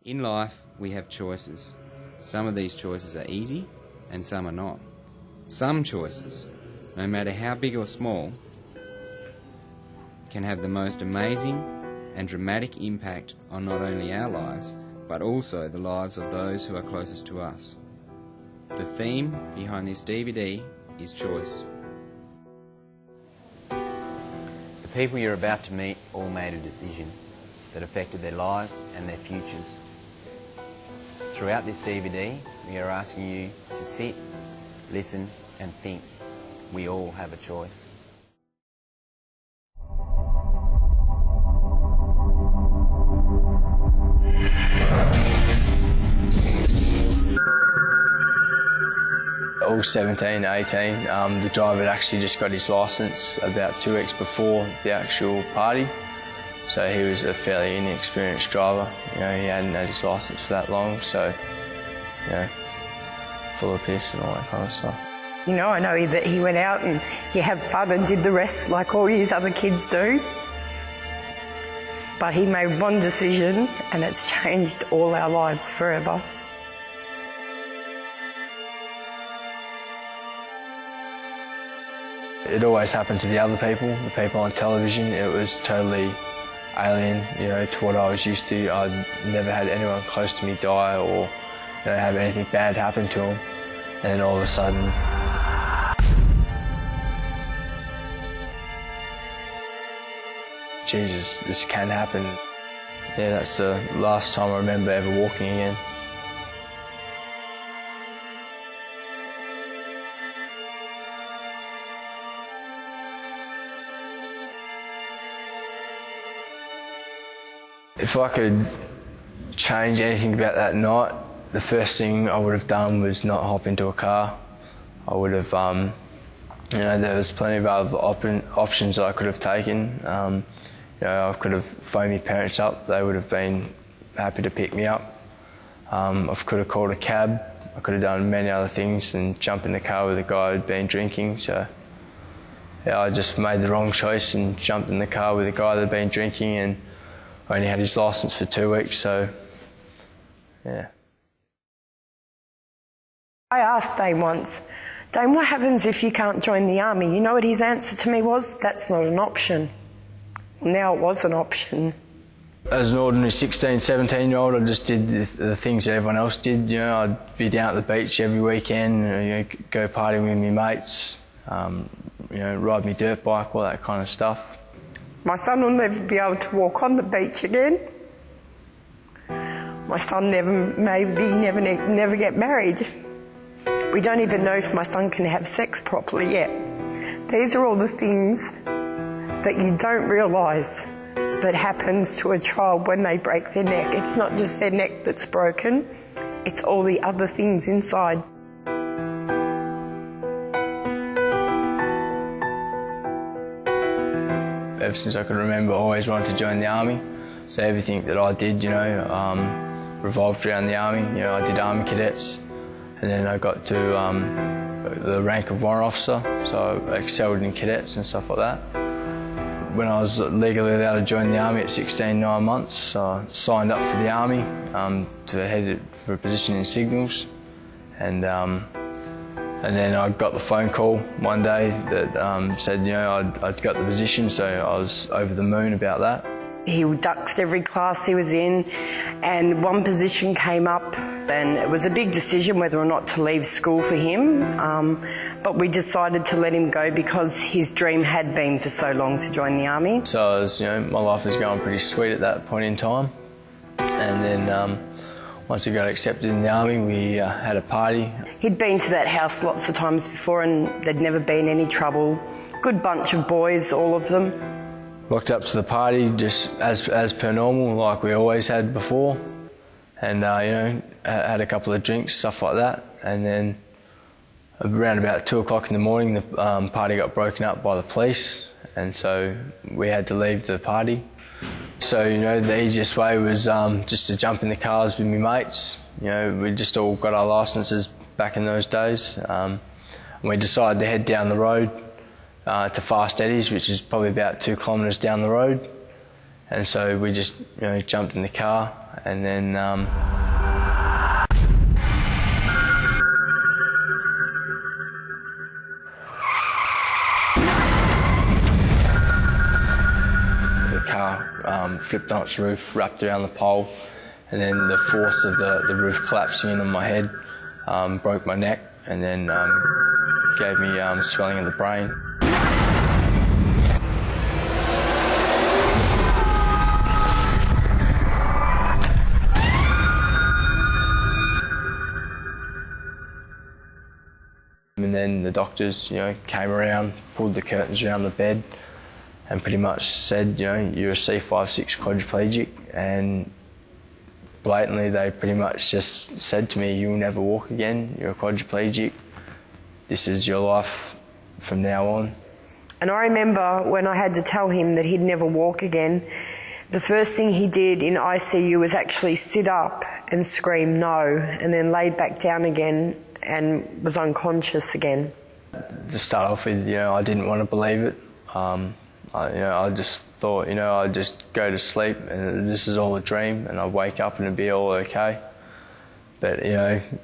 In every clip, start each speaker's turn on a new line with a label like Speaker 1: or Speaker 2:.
Speaker 1: In life, we have choices. Some of these choices are easy, and some are not. Some choices, no matter how big or small, can have the most amazing and dramatic impact on not only our lives, but also the lives of those who are closest to us. The theme behind this DVD is choice. The people you're about to meet all made a decision that affected their lives and their futures. Throughout this DVD, we are asking you to sit, listen and think. We all have a choice.
Speaker 2: All 17, 18, the driver had actually just got his licence about 2 weeks before the actual party. So he was a fairly inexperienced driver. You know, he hadn't had his licence for that long, so, you know, full of piss and all that kind of stuff.
Speaker 3: You know, I know that he went out and he had fun and did the rest like all his other kids do. But he made one decision and it's changed all our lives forever.
Speaker 2: It always happened to the other people, the people on television. It was totally alien, you know, to what I was used to. I'd never had anyone close to me die or, you know, have anything bad happen to them. And then all of a sudden, Jesus, this can happen. Yeah, that's the last time I remember ever walking again. If I could change anything about that night, the first thing I would have done was not hop into a car. I would have, you know, there was plenty of other options that I could have taken. You know, I could have phoned my parents up. They would have been happy to pick me up. I could have called a cab. I could have done many other things than jump in the car with a guy who'd been drinking. So, yeah, I just made the wrong choice and jumped in the car with a guy that'd been drinking and only had his licence for 2 weeks, so, yeah.
Speaker 3: I asked Dane once, Dane, what happens if you can't join the army? You know what his answer to me was? That's not an option. Now it was an option.
Speaker 2: As an ordinary 16, 17-year-old, I just did the things that everyone else did. You know, I'd be down at the beach every weekend, you know, go partying with my mates, you know, ride my dirt bike, all that kind of stuff.
Speaker 3: My son will never be able to walk on the beach again. My son never get married. We don't even know if my son can have sex properly yet. These are all the things that you don't realise that happens to a child when they break their neck. It's not just their neck that's broken, it's all the other things inside.
Speaker 2: Ever since I could remember, I always wanted to join the army. So everything that I did, you know, revolved around the army. You know, I did army cadets, and then I got to the rank of warrant officer. So I excelled in cadets and stuff like that. When I was legally allowed to join the army at 16, 9 months, so I signed up for the army to head for a position in signals, and then I got the phone call one day that said, you know, I'd got the position, so I was over the moon about that.
Speaker 3: He duxed every class he was in, and one position came up, and it was a big decision whether or not to leave school for him, but we decided to let him go because his dream had been for so long to join the army.
Speaker 2: So you know, my life was going pretty sweet at that point in time, and then once he got accepted in the army, we had a party. He'd
Speaker 3: been to that house lots of times before and there'd never been any trouble. Good bunch of boys, all of them.
Speaker 2: Rocked up to the party just as per normal, like we always had before. And, you know, had a couple of drinks, stuff like that. And then around about 2 o'clock in the morning, the party got broken up by the police. And so we had to leave the party. So, you know, the easiest way was just to jump in the cars with my mates. You know, we just all got our licences back in those days. And we decided to head down the road to Fast Eddie's, which is probably about 2 kilometres down the road. And so we just, you know, jumped in the car and then the car flipped on its roof, wrapped around the pole, and then the force of the roof collapsing in on my head broke my neck, and then gave me swelling of the brain. And then the doctors, came around, pulled the curtains around the bed, and pretty much said, you're a C5-6 quadriplegic, and blatantly they pretty much just said to me, you'll never walk again, you're a quadriplegic, this is your life from now on.
Speaker 3: And I remember when I had to tell him that he'd never walk again, the first thing he did in ICU was actually sit up and scream no, and then laid back down again and was unconscious again.
Speaker 2: To start off with, I didn't want to believe it. I just thought, I'd just go to sleep and this is all a dream, and I'd wake up and it'd be all okay. But,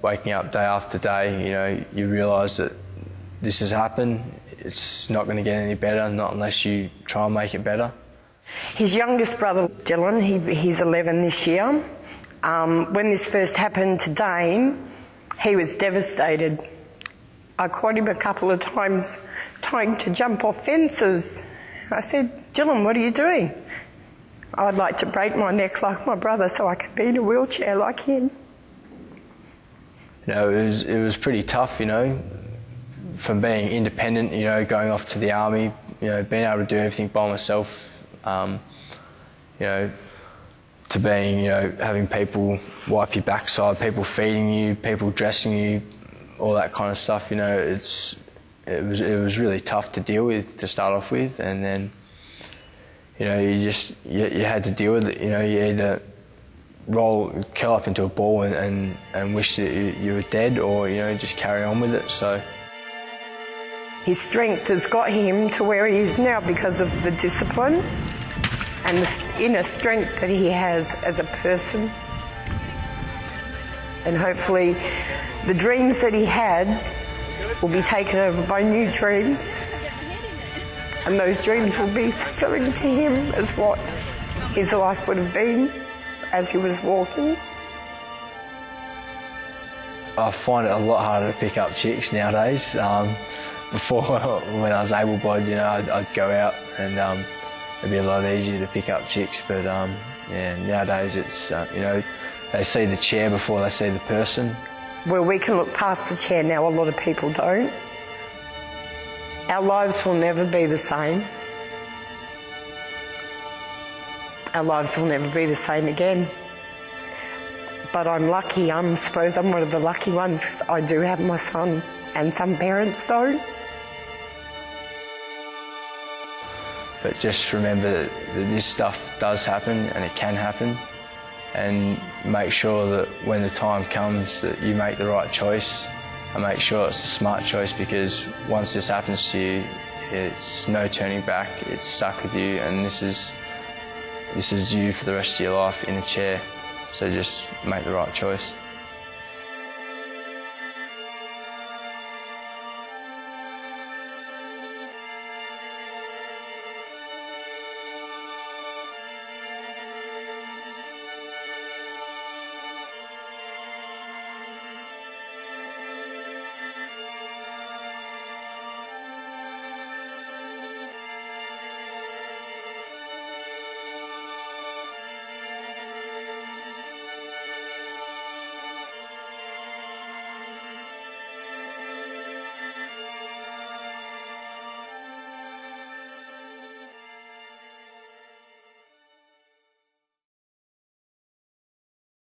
Speaker 2: waking up day after day, you realise that this has happened. It's not going to get any better, not unless you try and make it better.
Speaker 3: His youngest brother, Dylan, he's 11 this year. When this first happened to Dane, he was devastated. I caught him a couple of times trying to jump off fences. I said, Dylan, what are you doing? I'd like to break my neck like my brother so I could be in a wheelchair like him.
Speaker 2: It was pretty tough, from being independent, going off to the army, being able to do everything by myself, to being, having people wipe your backside, people feeding you, people dressing you, all that kind of stuff. It was really tough to deal with to start off with, and then, you had to deal with it. You either curl up into a ball and wish that you were dead, or just carry on with it. So
Speaker 3: his strength has got him to where he is now because of the discipline and the inner strength that he has as a person. And hopefully the dreams that he had will be taken over by new dreams, and those dreams will be fulfilling to him as what his life would have been as he was walking.
Speaker 2: I find it a lot harder to pick up chicks nowadays. Before, when I was able-bodied, I'd go out and it'd be a lot easier to pick up chicks, but nowadays it's, they see the chair before they see the person.
Speaker 3: Well, we can look past the chair now, a lot of people don't. Our lives will never be the same. Our lives will never be the same again. But I'm lucky, I suppose I'm one of the lucky ones, because I do have my son, and some parents don't.
Speaker 2: But just remember that this stuff does happen, and it can happen, and make sure that when the time comes that you make the right choice, and make sure it's a smart choice, because once this happens to you, it's no turning back, it's stuck with you, and this is you for the rest of your life in a chair. So just make the right choice.